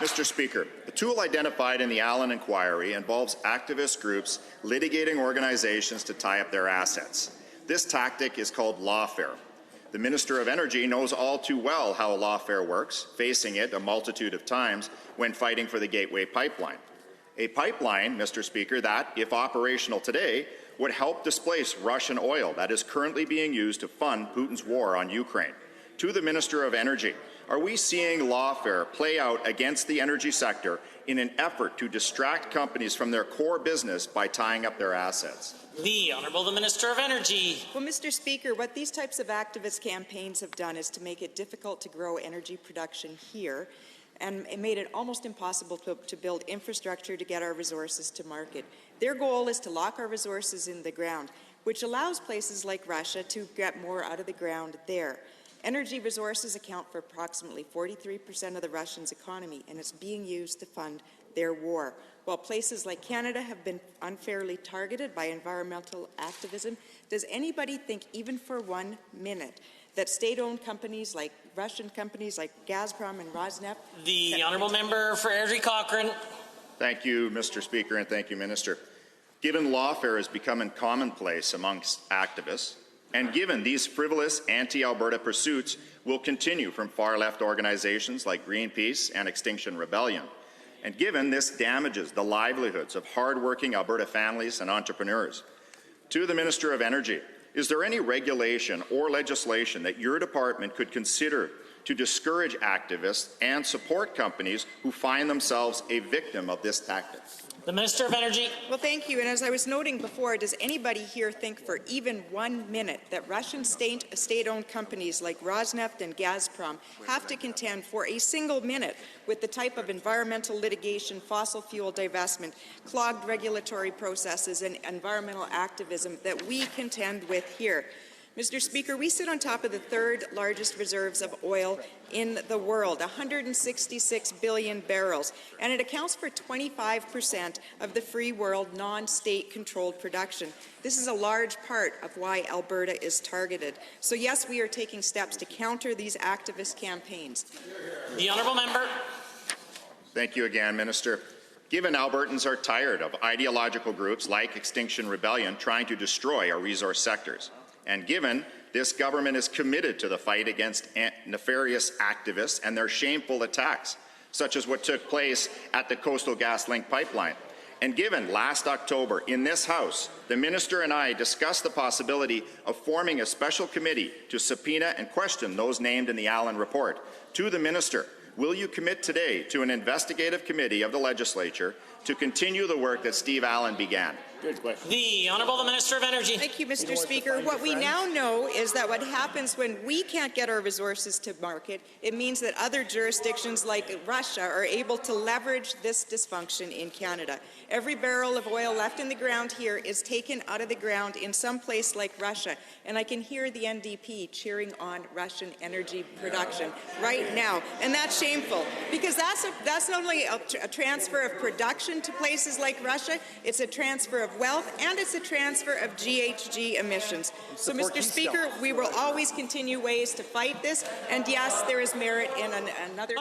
Mr. Speaker, the tool identified in the Allen inquiry involves activist groups litigating organizations to tie up their assets. This tactic is called Lawfare. The Minister of Energy knows all too well how Lawfare works, facing it a multitude of times when fighting for the Gateway Pipeline. A pipeline, Mr. Speaker, that, if operational today, would help displace Russian oil that is currently being used to fund Putin's war on Ukraine. To the Minister of Energy, are we seeing Lawfare play out against the energy sector in an effort to distract companies from their core business by tying up their assets? The Honourable the Minister of Energy. Well, Mr. Speaker, what these types of activist campaigns have done is to make it difficult to grow energy production here, and it made it almost impossible to build infrastructure to get our resources to market. Their goal is to lock our resources in the ground, which allows places like Russia to get more out of the ground there. Energy resources account for approximately 43% of the Russians' economy, and it's being used to fund their war. While places like Canada have been unfairly targeted by environmental activism, does anybody think, even for 1 minute, that state-owned companies like Russian companies like Gazprom and Rosneft... The Honourable Member for Airdrie Cochrane. Thank you, Mr. Speaker, and thank you, Minister. Given Lawfare has become commonplace amongst activists, and given these frivolous anti-Alberta pursuits will continue from far-left organizations like Greenpeace and Extinction Rebellion, and given this damages the livelihoods of hard-working Alberta families and entrepreneurs, to the Minister of Energy, is there any regulation or legislation that your department could consider to discourage activists and support companies who find themselves a victim of this tactic? The Minister of Energy. Well, thank you. And as I was noting before, does anybody here think for even 1 minute that Russian state-owned companies like Rosneft and Gazprom have to contend for a single minute with the type of environmental litigation, fossil fuel divestment, clogged regulatory processes, and environmental activism that we contend with here? Mr. Speaker, we sit on top of the third largest reserves of oil in the world, 166 billion barrels, and it accounts for 25% of the free world non-state controlled production. This is a large part of why Alberta is targeted. So yes, we are taking steps to counter these activist campaigns. The Honourable Member. Thank you again, Minister. Given Albertans are tired of ideological groups like Extinction Rebellion trying to destroy our resource sectors, and given this government is committed to the fight against nefarious activists and their shameful attacks, such as what took place at the Coastal GasLink pipeline, and given last October in this House, the Minister and I discussed the possibility of forming a special committee to subpoena and question those named in the Allen report. To the Minister, will you commit today to an investigative committee of the Legislature to continue the work that Steve Allen began? Good question. The Honourable the Minister of Energy. Thank you, Mr. Speaker. What we now know is that what happens when we can't get our resources to market, it means that other jurisdictions like Russia are able to leverage this dysfunction in Canada. Every barrel of oil left in the ground here is taken out of the ground in some place like Russia, and I can hear the NDP cheering on Russian energy production right now, and that's shameful, because that's not only a transfer of production to places like Russia, it's a transfer of wealth, and it's a transfer of GHG emissions. So, Mr. Speaker, we will always continue ways to fight this, and yes, there is merit in another...